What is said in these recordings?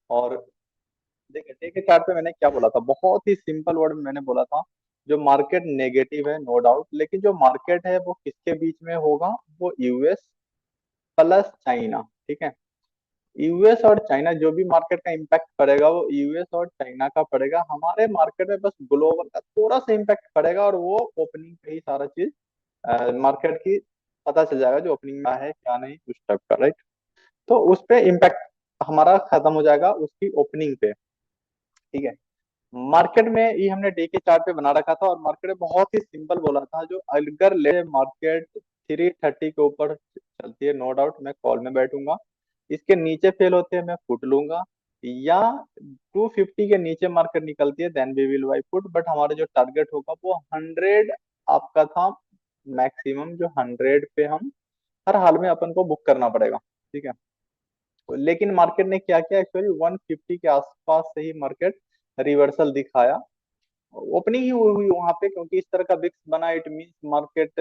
और देखिए डे के चार्ट पे मैंने क्या बोला था, बहुत ही सिंपल वर्ड में मैंने बोला था, जो मार्केट नेगेटिव है नो डाउट, लेकिन जो मार्केट है वो किसके बीच में होगा, वो यूएस प्लस चाइना। ठीक है, यूएस और चाइना जो भी मार्केट का इम्पैक्ट पड़ेगा वो यूएस और चाइना का पड़ेगा, हमारे मार्केट में बस ग्लोबल का थोड़ा सा इम्पैक्ट पड़ेगा, और वो ओपनिंग पे ही सारा चीज मार्केट की पता चल जाएगा, जो ओपनिंग में है क्या नहीं उस टाइप का, राइट। तो उस पे इम्पैक्ट हमारा खत्म हो जाएगा उसकी ओपनिंग पे। ठीक है, मार्केट में ये हमने डे के चार्ट पे बना रखा था, और मार्केट में बहुत ही सिंपल बोला था, जो अगर ले मार्केट 330 के ऊपर चलती है नो डाउट मैं कॉल में बैठूंगा, इसके नीचे फेल होते हैं मैं पुट लूंगा, या 250 के नीचे मार्केट निकलती है then we will buy put, but हमारा जो टारगेट होगा वो 100 आपका था मैक्सिमम, जो 100 पे हम हर हाल में अपन को बुक करना पड़ेगा। ठीक है, लेकिन मार्केट ने क्या किया, एक्चुअली 150 के आसपास से ही मार्केट रिवर्सल दिखाया, ओपनिंग ही हुई वहां पे, क्योंकि इस तरह का विक्स बना, इट मींस मार्केट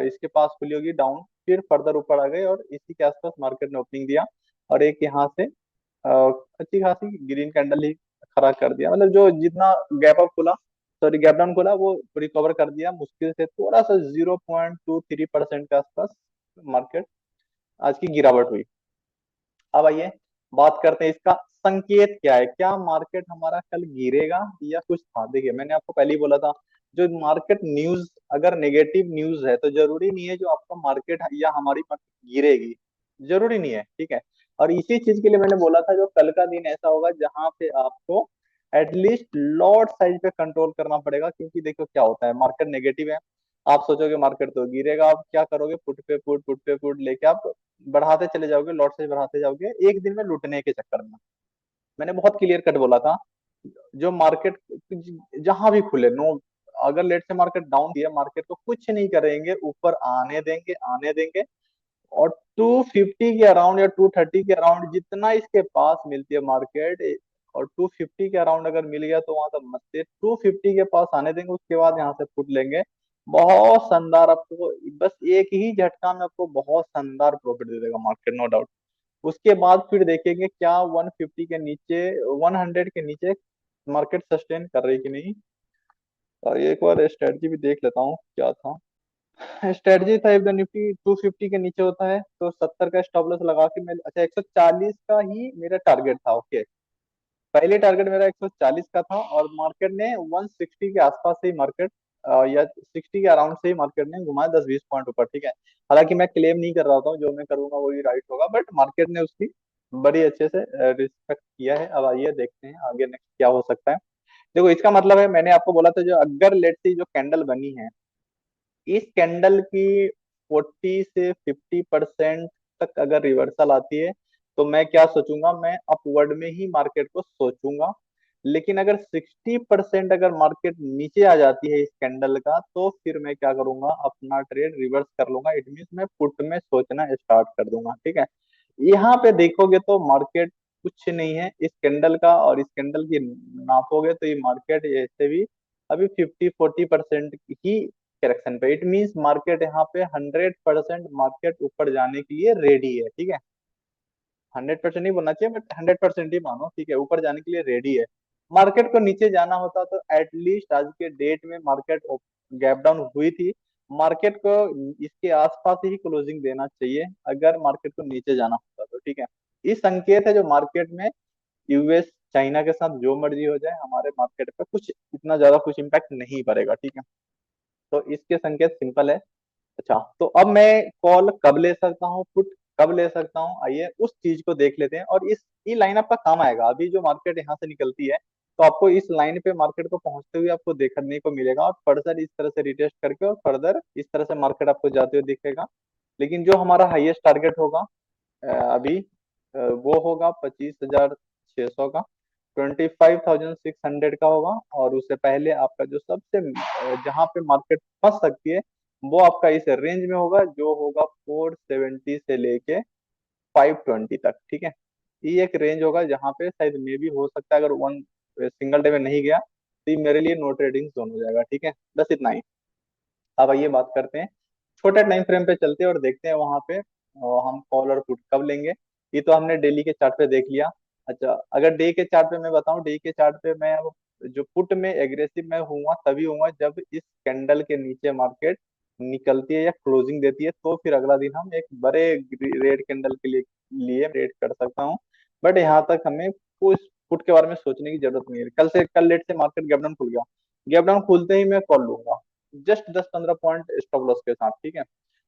इसके पास खुली होगी डाउन, फिर फर्दर ऊपर आ गए, और इसी के आसपास मार्केट ने ओपनिंग दिया, और एक यहाँ से अच्छी खासी ग्रीन कैंडल ही खड़ा कर दिया, मतलब जो जितना गैप अप खुला, सॉरी गैप डाउन खुला, वो रिकवर कर दिया मुश्किल से थोड़ा सा 0.23% के आसपास मार्केट आज की गिरावट हुई। अब आइए बात करते हैं इसका संकेत क्या है, क्या मार्केट हमारा कल गिरेगा या कुछ था। देखिए मैंने आपको पहले ही बोला था, जो मार्केट न्यूज अगर नेगेटिव न्यूज है तो जरूरी नहीं है जो आपका मार्केट या हमारी मार्केट गिरेगी, जरूरी नहीं है। ठीक है, और इसी चीज के लिए मैंने बोला था जो कल का दिन ऐसा होगा जहां पे आपको एटलीस्ट लॉट साइज पे कंट्रोल करना पड़ेगा, क्योंकि देखो क्या होता है, मार्केट नेगेटिव है, आप सोचोगे मार्केट तो गिरेगा, आप क्या करोगे, पुट पे पुट लेके आप बढ़ाते चले जाओगे, लॉट साइज बढ़ाते जाओगे एक दिन में लूटने के चक्कर में। मैंने बहुत क्लियर कट बोला था, जो मार्केट जहां भी खुले नो, अगर लेट से मार्केट डाउन दिया, मार्केट को कुछ नहीं करेंगे, ऊपर आने देंगे, और 250 के अराउंड या 230 के अराउंड जितना इसके पास मिलती है मार्केट, और 250 के अराउंड अगर मिल गया तो वहां तक मत से 250 के पास आने देंगे, उसके बाद यहाँ से फुट लेंगे, बहुत शानदार आपको, बस एक ही झटका में आपको बहुत शानदार प्रॉफिट दे देगा मार्केट नो डाउट। उसके बाद फिर देखेंगे क्या 150 के नीचे, 100 के नीचे मार्केट सस्टेन कर रही कि नहीं। और एक बार स्ट्रेटजी भी देख लेता हूँ क्या था, स्ट्रेटजी था इफ द निफ्टी 250 के नीचे होता है तो 70 का स्टॉप लॉस लगा के मैं, अच्छा 140 का ही मेरा टारगेट था। ओके, पहले टारगेट मेरा 140 का था, और मार्केट ने 160 के आसपास से ही मार्केट या 60 के अराउंड से ही मार्केट ने घुमाया 10-20 पॉइंट ऊपर। ठीक है, हालांकि मैं क्लेम नहीं कर रहा था जो मैं करूंगा वही राइट होगा, बट मार्केट ने उसकी बड़ी अच्छे से रिस्पेक्ट किया है। अब आइए देखते हैं आगे नेक्स्ट क्या हो सकता है। देखो इसका मतलब है, मैंने आपको बोला था जो अगर लेट से जो कैंडल बनी है, इस कैंडल की 40 से 50% तक अगर रिवर्सल आती है तो मैं क्या सोचूंगा, मैं अपवर्ड में ही मार्केट को सोचूंगा। लेकिन अगर 60% अगर मार्केट नीचे आ जाती है इस कैंडल का, तो फिर मैं क्या करूंगा, अपना ट्रेड रिवर्स कर लूंगा, इट मीन मैं पुट में सोचना स्टार्ट कर दूंगा। ठीक है, यहाँ पे देखोगे तो मार्केट कुछ नहीं है इस कैंडल का, और इस कैंडल की नापोगे तो ये मार्केट ऐसे भी अभी 50-40% ही करेक्शन पे, इट मींस मार्केट यहाँ पे 100% मार्केट ऊपर जाने के लिए रेडी है। ठीक है, 100% नहीं बोलना चाहिए बट 100% ही मानो, ठीक है, ऊपर जाने के लिए रेडी है। मार्केट को नीचे जाना होता तो एटलीस्ट आज के डेट में मार्केट गैप डाउन हुई थी, मार्केट को इसके आसपास ही क्लोजिंग देना चाहिए अगर मार्केट को नीचे जाना होता तो। ठीक है, ये संकेत है जो मार्केट में यूएस चाइना के साथ जो मर्जी हो जाए, हमारे मार्केट पे कुछ इतना ज्यादा कुछ इम्पैक्ट नहीं पड़ेगा। ठीक है, तो इसके संकेत सिंपल है। अच्छा, तो अब मैं कॉल कब ले सकता हूँ, पुट कब ले सकता हूँ, आइए उस चीज को देख लेते हैं, और इस ये लाइन आपका काम आएगा। अभी जो मार्केट यहाँ से निकलती है तो आपको इस लाइन पे मार्केट को पहुंचते हुए आपको देखने को मिलेगा, और फर्दर इस तरह से रिटेस्ट करके और फर्दर इस तरह से मार्केट आपको जाते हुए दिखेगा। लेकिन जो हमारा हाईएस्ट टारगेट होगा अभी वो होगा 25,600 का, 25,600 का होगा, और उससे पहले आपका जो सबसे जहां पे मार्केट फंस सकती है वो आपका इस रेंज में होगा, जो होगा 470 से लेके 520 तक। ठीक है, ये एक रेंज होगा जहां पे शायद मे भी हो सकता है, अगर वन सिंगल डे में नहीं गया तो ये मेरे लिए नो ट्रेडिंग जोन हो जाएगा। ठीक है, बस इतना ही। अब आइए बात करते हैं, छोटे टाइम फ्रेम पे चलते हैं और देखते हैं वहां पे हम कॉल और पुट कब लेंगे। ये तो हमने डेली के चार्ट पे देख लिया। अच्छा, अगर डे के चार्ट पे मैं बताऊं, डे के चार्ट पे मैं अब जो पुट में एग्रेसिव मैं हुआ तभी हुआ जब इस कैंडल के नीचे मार्केट निकलती है या क्लोजिंग देती है, तो फिर अगला दिन हम एक बड़े रेड कैंडल के लिए ट्रेड कर सकता हूँ। बट यहाँ तक हमें उस पुट के बारे में सोचने की जरूरत नहीं है। कल लेट से मार्केट गैप डाउन खुल गया, गैप डाउन खुलते ही मैं कॉल लूंगा, जस्ट 10-15 पॉइंट स्टॉप लॉस के साथ, ठीक है।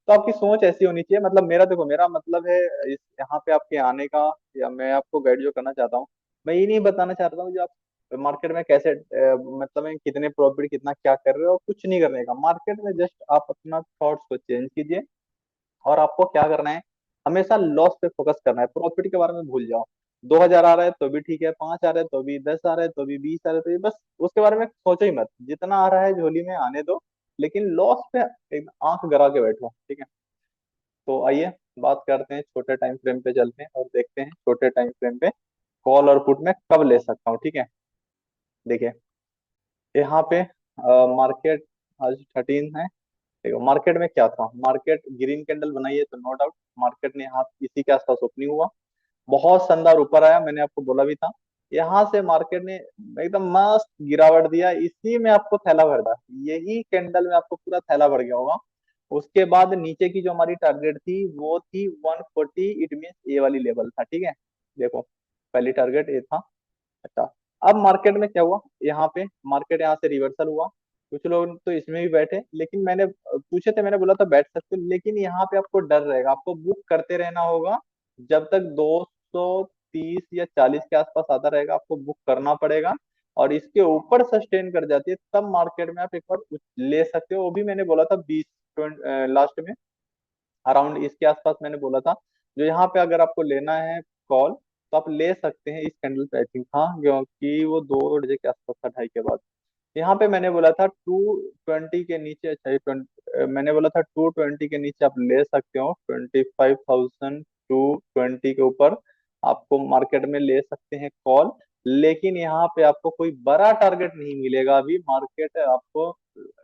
तो आपकी सोच ऐसी होनी चाहिए, मतलब मेरा देखो, मेरा मतलब है इस यहाँ पे आपके आने का, या मैं आपको गाइड जो करना चाहता हूँ, मैं ये नहीं बताना चाहता हूँ जो आप मार्केट में कैसे मतलब में कितने प्रॉफिट कितना क्या कर रहे हो, कुछ नहीं करने का मार्केट में। जस्ट आप अपना थॉट्स को चेंज कीजिए, और आपको क्या करना है, हमेशा लॉस पे फोकस करना है, प्रॉफिट के बारे में भूल जाओ। 2,000 आ रहा है तो भी ठीक है, 5 आ रहे हैं तो भी, 10 आ रहे हैं तो भी, 20 आ रहे हैं तो भी, बस उसके बारे में सोचो ही मत, जितना आ रहा है झोली में आने दो, लेकिन लॉस पे एक आंख गड़ा के बैठो, ठीक है। तो आइए बात करते हैं, छोटे टाइम फ्रेम पे चलते हैं और देखते हैं छोटे टाइम फ्रेम पे कॉल और पुट में कब ले सकता हूँ, ठीक है। देखिए यहाँ पे मार्केट आज 13 है। देखो मार्केट में क्या था, मार्केट ग्रीन कैंडल बनाई है तो नो डाउट मार्केट ने यहाँ इसी के आसपास ओपनिंग हुआ, बहुत शानदार ऊपर आया, मैंने आपको बोला भी था। यहाँ से मार्केट ने एकदम मस्त गिरावट दिया, इसी में आपको थैला भर दिया, यही कैंडल में आपको पूरा थैला भर गया होगा। उसके बाद नीचे की जो हमारी टारगेट थी वो थी 140, इट मीन ए वाली लेवल था, ठीक है। देखो पहली टारगेट ए था। अच्छा, अब मार्केट में क्या हुआ, यहाँ पे मार्केट यहाँ से रिवर्सल हुआ, कुछ लोग तो इसमें भी बैठे, लेकिन मैंने पूछे थे, मैंने बोला था बैठ सकते हो, लेकिन यहाँ पे आपको डर रहेगा, आपको बुक करते रहना होगा जब तक 230 या 40 के आसपास आता रहेगा, आपको बुक करना पड़ेगा। और इसके ऊपर सस्टेन कर जाती है तब मार्केट में आप एक बार ले सकते हो, वो भी मैंने बोला था 20 लास्ट में, अराउंड इसके आसपास मैंने बोला था। जो यहाँ पे अगर आपको लेना है कॉल, तो आप ले सकते हैं इस कैंडल पे, आई थिंक हाँ, क्योंकि वो 2 बजे के आसपास था, ढाई के बाद। यहाँ पे मैंने बोला था 220 के नीचे, अच्छा ये 20, मैंने बोला था 220 के नीचे आप ले सकते हो, 25,220 के ऊपर आपको मार्केट में ले सकते हैं कॉल। लेकिन यहाँ पे आपको कोई बड़ा टारगेट नहीं मिलेगा, अभी मार्केट आपको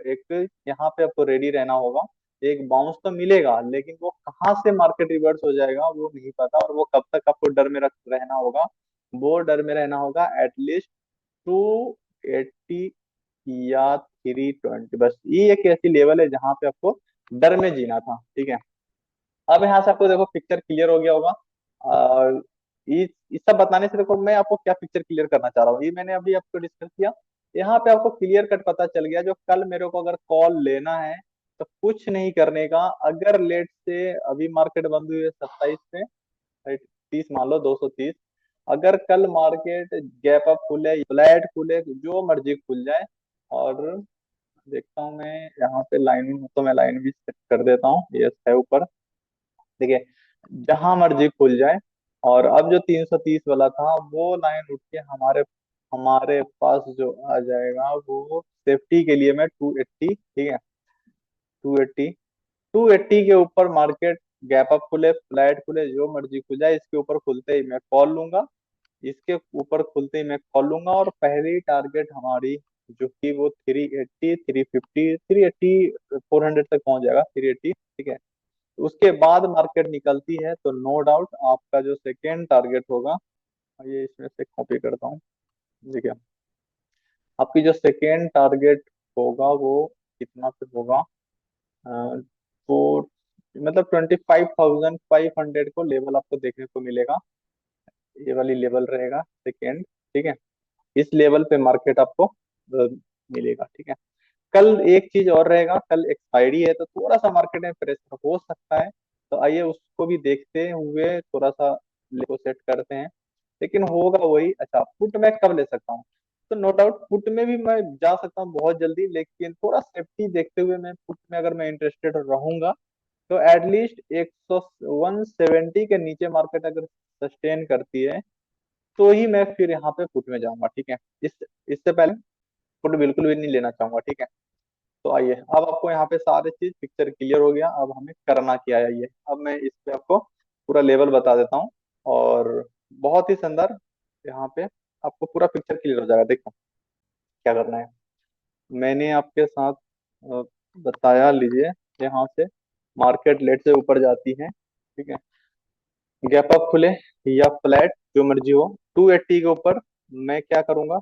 एक, यहाँ पे आपको रेडी रहना होगा। एक बाउंस तो मिलेगा, लेकिन वो कहाँ से मार्केट रिवर्स हो जाएगा वो नहीं पता, और वो कब तक आपको डर में रख रहना होगा, वो डर में रहना होगा एटलीस्ट 280 या 320, बस ये एक ऐसी लेवल है जहां पे आपको डर में जीना था, ठीक है। अब यहाँ से आपको देखो पिक्चर क्लियर हो गया होगा। और इस सब बताने से देखो मैं आपको क्या पिक्चर क्लियर करना चाह रहा हूँ, ये मैंने अभी आपको डिस्कस किया। यहाँ पे आपको क्लियर कट पता चल गया, जो कल मेरे को अगर कॉल लेना है तो कुछ नहीं करने का, अगर लेट से अभी मार्केट बंद हुई है 27 पे, 30 मान लो, 230, अगर कल मार्केट गैप अप खुले, फ्लैट खुले, जो मर्जी खुल जाए, और देखता हूँ मैं यहाँ पे लाइन, तो मैं लाइन भी सेट कर देता हूँ, यस है ऊपर, देखिए जहां मर्जी खुल जाए। और अब जो 330 वाला था वो लाइन उठ के हमारे हमारे पास जो आ जाएगा, वो सेफ्टी के लिए मैं 280, ठीक है, 280, 280 के ऊपर मार्केट गैप अप खुले, फ्लैट खुले, जो मर्जी खुल जाए, इसके ऊपर खुलते ही मैं कॉल लूंगा, इसके ऊपर खुलते ही मैं कॉल लूंगा। और पहली टारगेट हमारी जो कि वो 380, 350, 380, 400 तक पहुंच जाएगा, 380, ठीक है। उसके बाद मार्केट निकलती है तो नो डाउट आपका जो सेकेंड टारगेट होगा, ये इसमें से कॉपी करता हूँ, देखिए आपकी जो सेकेंड टारगेट होगा वो कितना पे होगा, तो मतलब 25,500 को लेवल आपको देखने को मिलेगा, ये वाली लेवल रहेगा सेकेंड, ठीक है। इस लेवल पे मार्केट आपको मिलेगा, ठीक है। कल एक चीज और रहेगा, कल एक्सपायरी है तो थोड़ा सा मार्केट में प्रेशर हो सकता है, तो आइए उसको भी देखते हुए थोड़ा सा को सेट करते हैं, लेकिन होगा वही। अच्छा, पुट मैं कब ले सकता हूँ, तो नो डाउट पुट में भी मैं जा सकता हूँ बहुत जल्दी, लेकिन थोड़ा सेफ्टी देखते हुए मैं पुट में अगर मैं इंटरेस्टेड रहूंगा, तो एटलीस्ट 170 के नीचे मार्केट अगर सस्टेन करती है, तो ही मैं फिर यहाँ पे पुट में जाऊंगा, ठीक है। इससे पहले पुट बिल्कुल भी नहीं लेना चाहूंगा, ठीक है। तो आइए अब आपको यहाँ पे सारे चीज पिक्चर क्लियर हो गया, अब हमें करना क्या है, ये अब मैं इस पे आपको पूरा लेवल बता देता हूँ, और बहुत ही शानदार यहाँ पे आपको पूरा पिक्चर क्लियर हो जाएगा। देखो क्या करना है, मैंने आपके साथ अ, बताया, लीजिए यहाँ से मार्केट लेट से ऊपर जाती है, ठीक है, गैप अप खुले या फ्लैट जो मर्जी हो। 280 के ऊपर मैं क्या करूंगा,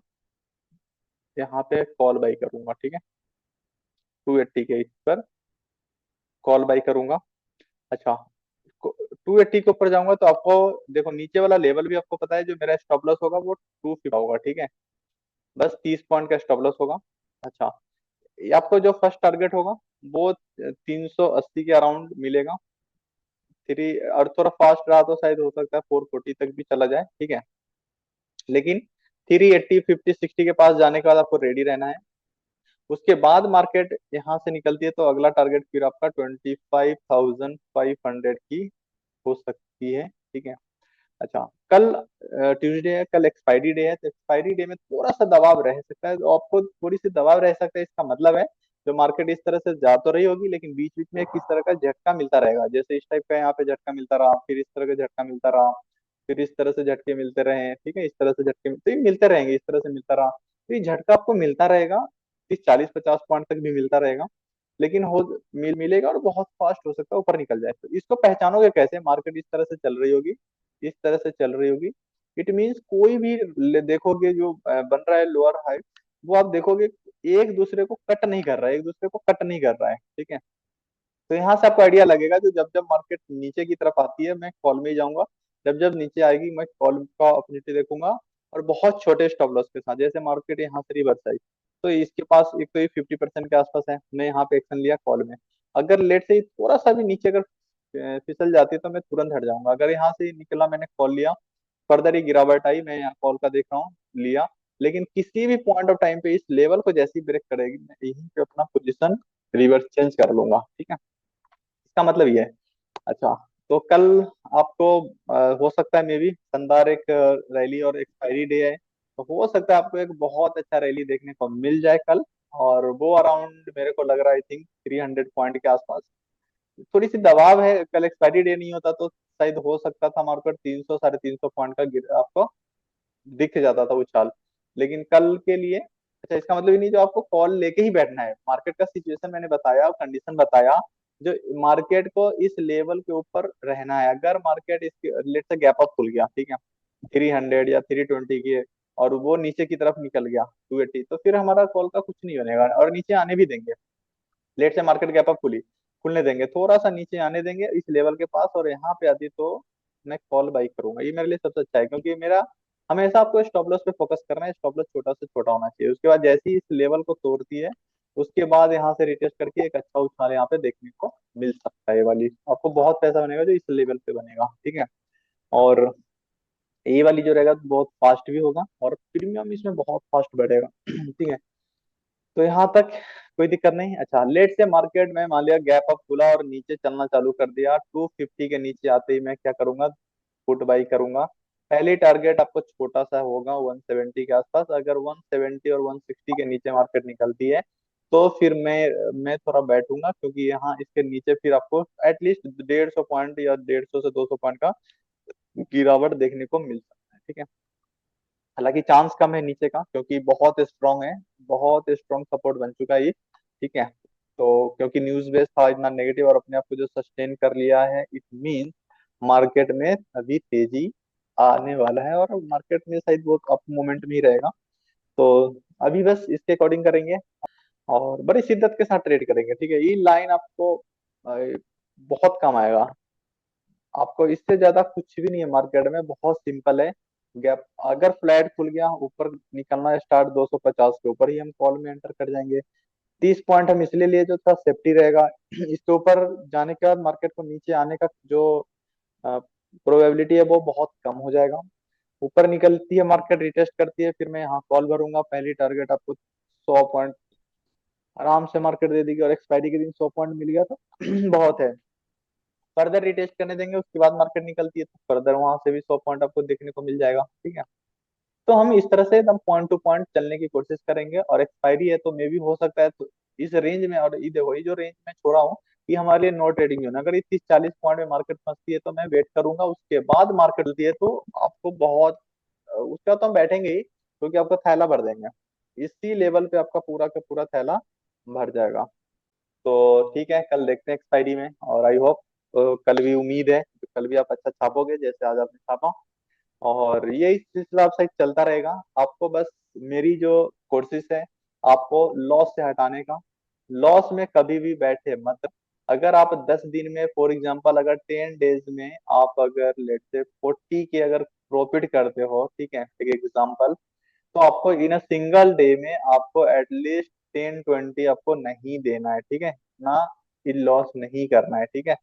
यहाँ पे कॉल बाई करूंगा, ठीक है। 280 के इस पर कॉल बाई करूंगा। अच्छा, 280 के ऊपर जाऊंगा तो आपको देखो नीचे वाला लेवल भी आपको पता है, जो मेरा स्टॉप लॉस होगा वो 250 होगा, ठीक है। बस 30 पॉइंट का स्टॉप लॉस होगा। अच्छा, ये आपको जो फर्स्ट टारगेट होगा वो 380 के अराउंड मिलेगा। थ्री, और थोड़ा फास्ट रहा तो शायद हो सकता है 440 तक भी चला जाए, ठीक है। लेकिन 380 50 60 के पास जाने के बाद आपको रेडी रहना है। उसके बाद मार्केट यहाँ से निकलती है तो अगला टारगेट फिर आपका 25,500 की हो सकती है, ठीक है। अच्छा, कल ट्यूसडे है, कल एक्सपायरी डे है, तो एक्सपायरी डे में थोड़ा सा दबाव रह सकता है, तो आपको थोड़ी सी दबाव रह सकता है। इसका मतलब है जो मार्केट इस तरह से जा तो रही होगी, लेकिन बीच बीच में किस तरह का झटका मिलता रहेगा, जैसे इस टाइप का यहाँ पे झटका मिलता रहा, फिर इस तरह का झटका मिलता रहा, फिर इस तरह से झटके मिलते रहे, ठीक है। इस तरह से झटके तो ये मिलते रहेंगे, इस तरह से मिलता रहा तो ये झटका आपको मिलता रहेगा। 30 40 50 पॉइंट तक भी मिलता रहेगा, लेकिन मिलेगा और बहुत फास्ट हो सकता है ऊपर निकल जाए। तो इसको पहचानोगे कैसे, मार्केट इस तरह से चल रही होगी, इस तरह से चल रही होगी, इट मीन्स कोई भी देखोगे जो बन रहा है लोअर हाई, वो आप देखोगे एक दूसरे को कट नहीं कर रहा है, एक दूसरे को कट नहीं कर रहा है, ठीक है। तो यहाँ से आपको आइडिया लगेगा, जो जब जब मार्केट नीचे की तरफ आती है मैं कॉल में ही जाऊंगा, जब जब नीचे आएगी मैं कॉल का अपॉर्चुनिटी देखूंगा, और बहुत छोटे स्टॉप लॉस के साथ। जैसे मार्केट यहाँ से रिवर्स आई तो इसके पास एक तो ये 50% के आसपास है, मैं यहाँ पे एक्शन लिया कॉल में। अगर लेट से ही थोड़ा सा भी नीचे अगर फिसल जाती है तो मैं तुरंत हट जाऊंगा। अगर यहाँ से ही निकला मैंने कॉल लिया, फर्दर ही गिरावट आई, मैं यहाँ कॉल का देख रहा हूँ, लिया। लेकिन किसी भी पॉइंट ऑफ टाइम पे इस लेवल को जैसी ब्रेक करेगी मैं यहीं पे अपना पोजीशन रिवर्स चेंज कर लूंगा, ठीक है। इसका मतलब ये है। अच्छा, तो कल आपको हो सकता है मे भी शानदार एक रैली और एक्सपायरी डे है, तो हो सकता है आपको एक बहुत अच्छा रैली देखने को मिल जाए कल। और वो अराउंड मेरे को लग रहा है आई थिंक 300 पॉइंट के आसपास। थोड़ी सी दबाव है, कल एक्सपायरी डे नहीं होता तो शायद हो सकता था मार्केट 300 350 पॉइंट का आपको दिख जाता था उछाल, लेकिन कल के लिए। अच्छा, इसका मतलब ये नहीं जो आपको कॉल लेके ही बैठना है, मार्केट का सिचुएशन मैंने बताया और कंडीशन बताया, जो मार्केट को इस लेवल के ऊपर रहना है। अगर मार्केट इसके लेट से गैप अप खुल गया, ठीक है, 300 या 320 की, और वो नीचे की तरफ निकल गया 280, तो फिर हमारा कॉल का कुछ नहीं बनेगा और नीचे आने भी देंगे। लेट से मार्केट गैप अप खुलने देंगे, थोड़ा सा नीचे आने देंगे इस लेवल के पास, और यहाँ पे आती तो मैं कॉल बाई करूंगा। ये मेरे लिए सबसे अच्छा है, क्योंकि मेरा हमेशा आपको स्टॉप लॉस पे फोकस करना है। स्टॉप लॉस छोटा से छोटा होना चाहिए, उसके बाद जैसे ही इस लेवल को तोड़ती है उसके बाद यहाँ से रिटेस्ट करके एक अच्छा उछाल यहाँ पे देखने को मिल सकता है। ये वाली आपको बहुत पैसा बनेगा जो इस लेवल पे बनेगा, ठीक है। और ये वाली जो रहेगा तो बहुत फास्ट भी होगा और प्रीमियम इसमें बहुत फास्ट बढ़ेगा ठीक है। तो यहाँ तक कोई दिक्कत नहीं। अच्छा, लेट से मार्केट में मान लिया गैप अप खुला और नीचे चलना चालू कर दिया, 250 के नीचे आते ही मैं क्या करूंगा, पुट बाई करूंगा। पहली टारगेट आपको छोटा सा होगा 170 के आसपास। अगर 170 और 160 के नीचे मार्केट निकलती है तो फिर मैं थोड़ा बैठूंगा, क्योंकि यहाँ इसके नीचे फिर आपको एटलीस्ट 150 पॉइंट या 150 से 200 पॉइंट का गिरावट देखने को मिल सकता है, ठीक है। हालांकि चांस कम है नीचे का, क्योंकि बहुत स्ट्रांग है, बहुत स्ट्रांग सपोर्ट बन चुका है ये, ठीक है। तो क्योंकि न्यूज बेस था इतना नेगेटिव और अपने आप को जो सस्टेन कर लिया है, इट मीन मार्केट में अभी तेजी आने वाला है और मार्केट में शायद बहुत अप मोमेंट में ही रहेगा। तो अभी बस इसके अकॉर्डिंग करेंगे और बड़ी शिद्दत के साथ ट्रेड करेंगे, ठीक है। ये लाइन आपको बहुत कम आएगा, आपको इससे ज्यादा कुछ भी नहीं है मार्केट में, बहुत सिंपल है। गैप अगर फ्लैट खुल गया ऊपर निकलना स्टार्ट 250 के ऊपर ही हम कॉल में एंटर कर जाएंगे। 30 पॉइंट हम इसलिए लिए जो थोड़ा सेफ्टी रहेगा इसके ऊपर जाने के बाद मार्केट को नीचे आने का जो प्रोबेबिलिटी है वो बहुत कम हो जाएगा। ऊपर निकलती है मार्केट, रिटेस्ट करती है, फिर मैं यहाँ कॉल भरूंगा। पहली टारगेट आपको 100 पॉइंट आराम से मार्केट दे देगी, और एक्सपायरी के दिन 100 पॉइंट मिल गया तो बहुत है। फर्दर रिटेस्ट करने देंगे, उसके बाद मार्केट निकलती है तो फर्दर वहां से भी 100 पॉइंट आपको देखने को मिल जाएगा, ठीक है। तो हम इस तरह से एकदम पॉइंट टू पॉइंट चलने की कोशिश करेंगे। और एक्सपायरी है तो मे भी हो सकता है तो इस रेंज में, और ये देखो ये जो रेंज में छोड़ा हूँ ये हमारे लिए नो ट्रेडिंग जोन है। अगर ये 30 40 पॉइंट में मार्केट फंसती है तो मैं वेट करूंगा, उसके बाद मार्केट होती है तो आपको बहुत उसका तो हम बैठेंगे ही, क्योंकि आपका थैला भर देंगे, इसी लेवल पे आपका पूरा का पूरा थैला भर जाएगा। तो ठीक है, कल देखते हैं एक्सपायरी में, और आई होप कल भी उम्मीद है कि कल भी आप अच्छा छापोगे जैसे आज आपने छापा। और यही सिलसिला आप सही चलता रहेगा। आपको बस मेरी जो कोशिश है, आपको लॉस से हटाने का। लॉस में कभी भी बैठे मत। अगर आप 10 दिन में, फॉर एग्जांपल अगर 10 डेज में आप अगर लेट से 40 के अगर प्रॉफिट करते हो, ठीक है, एक एग्जांपल, तो आपको इन अ सिंगल डे में आपको एटलीस्ट 10-20 आपको नहीं देना है, ठीक है ना। लॉस नहीं करना है, ठीक है।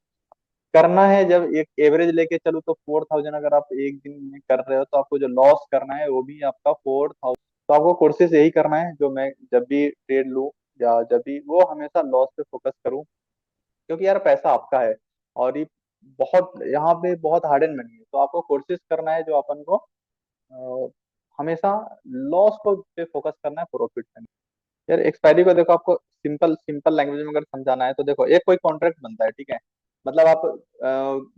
करना है जब एक एवरेज लेके चलूँ तो 4000 अगर आप एक दिन में कर रहे हो, तो आपको जो लॉस करना है वो भी आपका 4000। तो आपको कोशिश यही करना है, जो मैं जब भी ट्रेड लूँ या जब भी, वो हमेशा लॉस पे फोकस करूँ। क्योंकि यार पैसा आपका है, और ये बहुत यहाँ पे बहुत हार्ड एंड मनी है। तो आपको कोशिश करना है जो अपन को अ, हमेशा लॉस को पे फोकस करना है, प्रॉफिट पे। यार एक्सपायरी को देखो, आपको सिंपल सिंपल लैंग्वेज में अगर समझाना है तो देखो, एक कोई कॉन्ट्रैक्ट बनता है, ठीक है। मतलब आप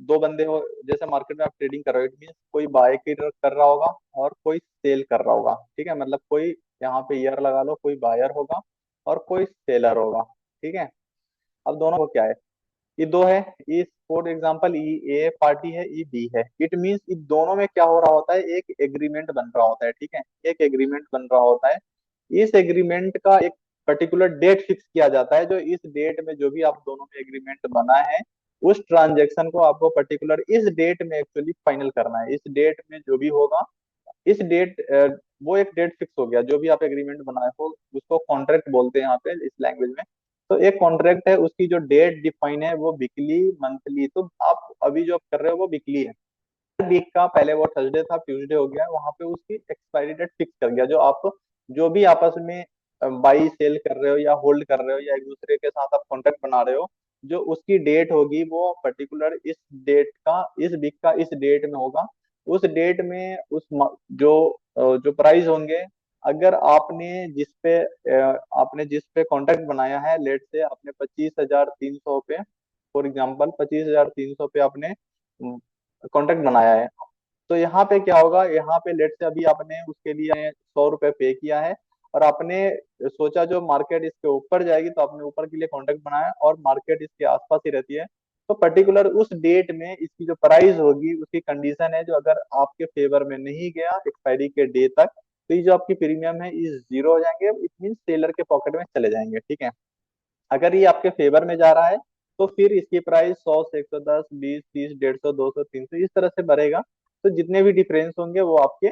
दो बंदे हो, जैसे मार्केट में आप ट्रेडिंग कर रहे हो, इट मीन कोई बाय कर रहा होगा और कोई सेल कर रहा होगा, ठीक है। मतलब कोई, यहाँ पे ईयर लगा लो, कोई बायर होगा और कोई सेलर होगा, ठीक है। अब दोनों को क्या है, ये दो है, ये for example E A party है, ई बी है। इट मींस इन दोनों में क्या हो रहा होता है, एक एग्रीमेंट बन रहा होता है, ठीक है। एक एग्रीमेंट बन रहा होता है। इस एग्रीमेंट का एक पर्टिकुलर डेट फिक्स किया जाता है, जो इस डेट में जो भी आप दोनों में एग्रीमेंट बना है, उस ट्रांजेक्शन को आपको पर्टिकुलर इस डेट में एक्चुअली फाइनल करना है। इस डेट में जो भी होगा, इस डेट, वो एक डेट फिक्स हो गया, जो भी आप एग्रीमेंट बनाए हो उसको कॉन्ट्रैक्ट बोलते हैं यहाँ पे इस लैंग्वेज में। तो एक कॉन्ट्रैक्ट है, उसकी जो डेट डिफाइन है वो वीकली, मंथली। तो आप अभी जो आप कर रहे हो वो वीकली है। हर वीक का पहले वो थर्सडे था, ट्यूसडे हो गया, वहां पे उसकी एक्सपायरी डेट फिक्स कर गया। जो आप जो भी आपस में बाई सेल कर रहे हो या होल्ड कर रहे हो या एक दूसरे के साथ आप कॉन्ट्रैक्ट बना रहे हो, जो उसकी डेट होगी वो पर्टिकुलर इस डेट का, इस वीक का इस डेट में होगा। उस डेट में जो प्राइस होंगे, अगर आपने जिस पे कॉन्ट्रैक्ट बनाया है, लेट से आपने 25,300 पे, फॉर एग्जाम्पल 25,300 पे आपने कॉन्ट्रैक्ट बनाया है, तो यहाँ पे क्या होगा, यहाँ पे लेट से अभी आपने उसके लिए 100 रुपए पे किया है, और आपने सोचा जो मार्केट इसके ऊपर जाएगी, तो आपने ऊपर के लिए कॉन्ट्रैक्ट बनाया और मार्केट इसके आसपास ही रहती है। तो पर्टिकुलर उस डेट में इसकी जो प्राइस होगी, उसकी कंडीशन है, जो अगर आपके फेवर में नहीं गया एक्सपायरी के डे तक, तो ये जो आपकी प्रीमियम है ये जीरो हो जाएंगे। इट मीन सेलर के पॉकेट में चले जाएंगे, ठीक है। अगर ये आपके फेवर में जा रहा है, तो फिर इसकी प्राइस 100 से 110, 20, 30, 150, 200, 300 इस तरह से बढ़ेगा। तो जितने भी डिफरेंस होंगे वो आपके,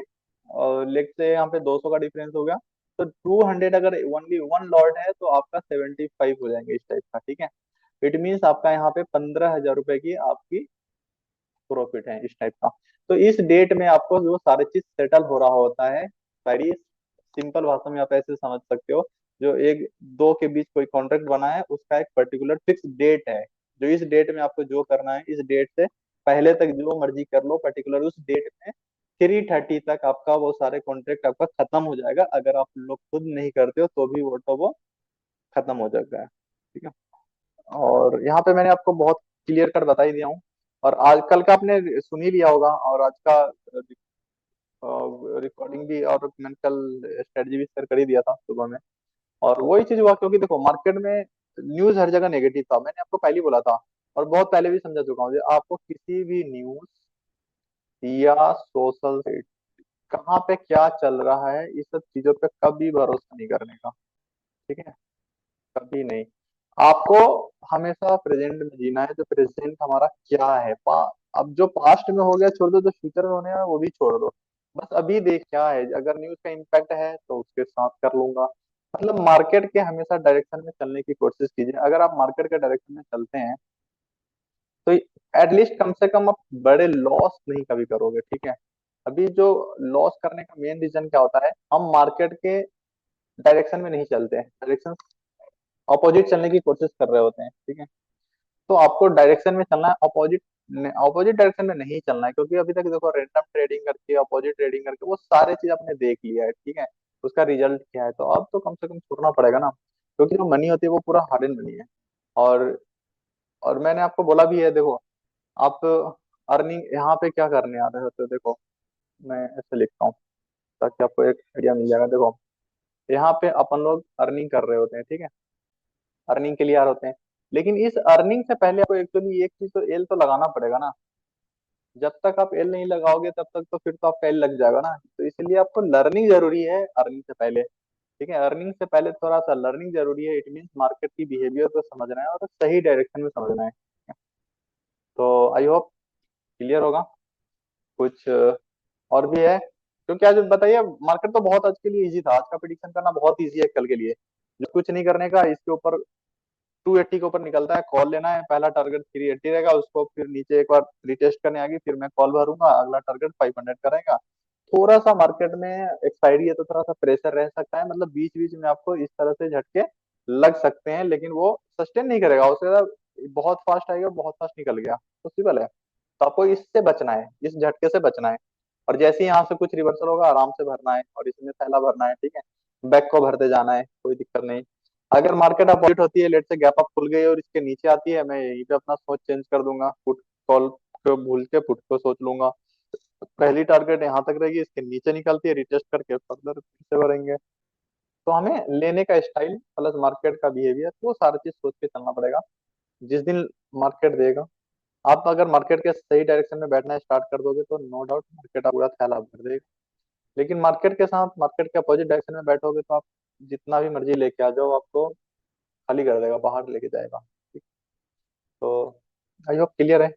लेट से यहाँ पे 200 का डिफरेंस हो गया, तो 200 अगर ओनली वन लॉट है तो आपका 75 हो जाएंगे इस टाइप का, ठीक है। इट मीन्स आपका यहाँ पे 15,000 रुपए की आपकी प्रॉफिट है इस टाइप का। तो इस डेट में आपको जो सारी चीज सेटल हो रहा होता है, सारी सिंपल भाषा में आप ऐसे समझ सकते हो। जो एक दो के बीच कोई कॉन्ट्रैक्ट बना है, उसका एक पर्टिकुलर फिक्स डेट है, जो इस डेट में आपको जो करना है, इस डेट से पहले तक जो मर्जी कर लो, पर्टिकुलर उस डेट में 3:30 तक आपका वो सारे कॉन्ट्रैक्ट आपका खत्म हो जाएगा। अगर आप लोग खुद नहीं करते हो तो भी वो खत्म हो जाता है, ठीक है। और यहाँ पे मैंने आपको बहुत क्लियर कट बता ही दिया हूँ। और आजकल का आपने सुन ही लिया होगा, और आज का रिकॉर्डिंग भी, और मैंने कल स्ट्रेटजी भी शेयर कर ही दिया था सुबह में। और वही चीज हुआ, क्योंकि देखो मार्केट में न्यूज हर जगह नेगेटिव था, मैंने आपको पहले ही बोला था, और बहुत पहले भी समझा चुका हूँ। आपको किसी भी न्यूज या सोशल, कहाँ पे क्या चल रहा है, इस सब चीजों पे कभी भरोसा नहीं करने का, ठीक है। कभी नहीं। आपको हमेशा प्रेजेंट में जीना है, जो प्रेजेंट हमारा क्या है, अब जो पास्ट में हो गया छोड़ दो, जो फ्यूचर में होने वाला है वो भी छोड़ दो। बस अभी देख क्या है, अगर न्यूज का इम्पैक्ट है तो उसके साथ कर लूंगा। मतलब मार्केट के हमेशा डायरेक्शन में चलने की कोशिश कीजिए। अगर आप मार्केट के डायरेक्शन में चलते हैं, तो एटलीस्ट कम से कम आप बड़े लॉस नहीं कभी करोगे, ठीक है। अभी जो लॉस करने का मेन रीजन क्या होता है, हम मार्केट के डायरेक्शन में नहीं चलते हैं, डायरेक्शन अपोजिट चलने की कोशिश कर रहे होते हैं, ठीक है। तो आपको डायरेक्शन में चलना है, अपोजिट अपोजिट डायरेक्शन में नहीं चलना है। क्योंकि अभी तक देखो, रैंडम ट्रेडिंग करके, अपोजिट ट्रेडिंग करके वो सारे चीज आपने देख लिया है, ठीक है। उसका रिजल्ट क्या है, तो अब तो कम से कम छोड़ना पड़ेगा ना। क्योंकि जो मनी होती है वो पूरा हार्ड एंड मनी है। और और मैंने आपको बोला भी है, देखो आप अर्निंग यहाँ पे क्या करने आ रहे हो, तो देखो मैं ऐसे लिखता हूँ ताकि आपको एक आइडिया मिल जाएगा। देखो यहाँ पे अपन लोग अर्निंग कर रहे होते हैं, ठीक है। अर्निंग के लिए आ रहे होते हैं, लेकिन इस अर्निंग से पहले आपको एक्चुअली एक चीज तो एल तो लगाना पड़ेगा ना। जब तक आप एल नहीं लगाओगे तब तक तो फिर तो आपका एल लग जाएगा ना। तो इसलिए आपको लर्निंग जरूरी है अर्निंग से पहले। ठीक है, अर्निंग से पहले थोड़ा सा लर्निंग जरूरी है। इट मीन्स मार्केट की बिहेवियर को समझना है और सही डायरेक्शन में समझना है। तो आई होप क्लियर होगा। कुछ और भी है? क्योंकि आज बताइए, मार्केट तो बहुत आज के लिए इजी था, आज का प्रिडिक्शन करना बहुत इजी है कल के लिए। जो कुछ नहीं करने का, इसके ऊपर 280 के ऊपर निकलता है, कॉल लेना है, पहला टारगेट 380 रहेगा, उसको फिर नीचे एक बार रिटेस्ट करने आएगी, फिर मैं कॉल भरूंगा, अगला टारगेट 500 का रहेगा। थोड़ा सा मार्केट में एक्सपायरी है तो थोड़ा सा प्रेशर रह सकता है, मतलब बीच बीच में आपको इस तरह से झटके लग सकते हैं, लेकिन वो सस्टेन नहीं करेगा, उससे ज्यादा बहुत फास्ट आएगा, बहुत फास्ट निकल गया, पॉसिबल है। तो आपको इससे बचना है, इस झटके से बचना है। और जैसे ही यहाँ से कुछ रिवर्सल होगा, आराम से भरना है और इसमें थैला भरना है, ठीक है। बैक को भरते जाना है, कोई दिक्कत नहीं। अगर मार्केट अपोजिट होती है, लेट से गैप अप खुल गई और इसके नीचे आती है, मैं यहीं पे अपना सोच चेंज कर दूंगा, पुट कॉल को भूल के पुट को सोच लूंगा। पहली टारगेट यहाँ तक रहेगी, इसके नीचे निकलती है, रिटेस्ट करके फर्दर से भरेंगे। तो हमें लेने का स्टाइल प्लस मार्केट का बिहेवियर, वो सारी चीज सोच के चलना पड़ेगा। जिस दिन मार्केट देगा, आप अगर मार्केट के सही डायरेक्शन में बैठना स्टार्ट कर दोगे तो नो डाउट मार्केट पूरा थैला भर देगा। लेकिन मार्केट के साथ मार्केट के अपोजिट डायरेक्शन में बैठोगे तो आप जितना भी मर्जी लेके आ जाओ, आपको खाली कर देगा, बाहर लेके जाएगा। ठीक। तो आई होप क्लियर है।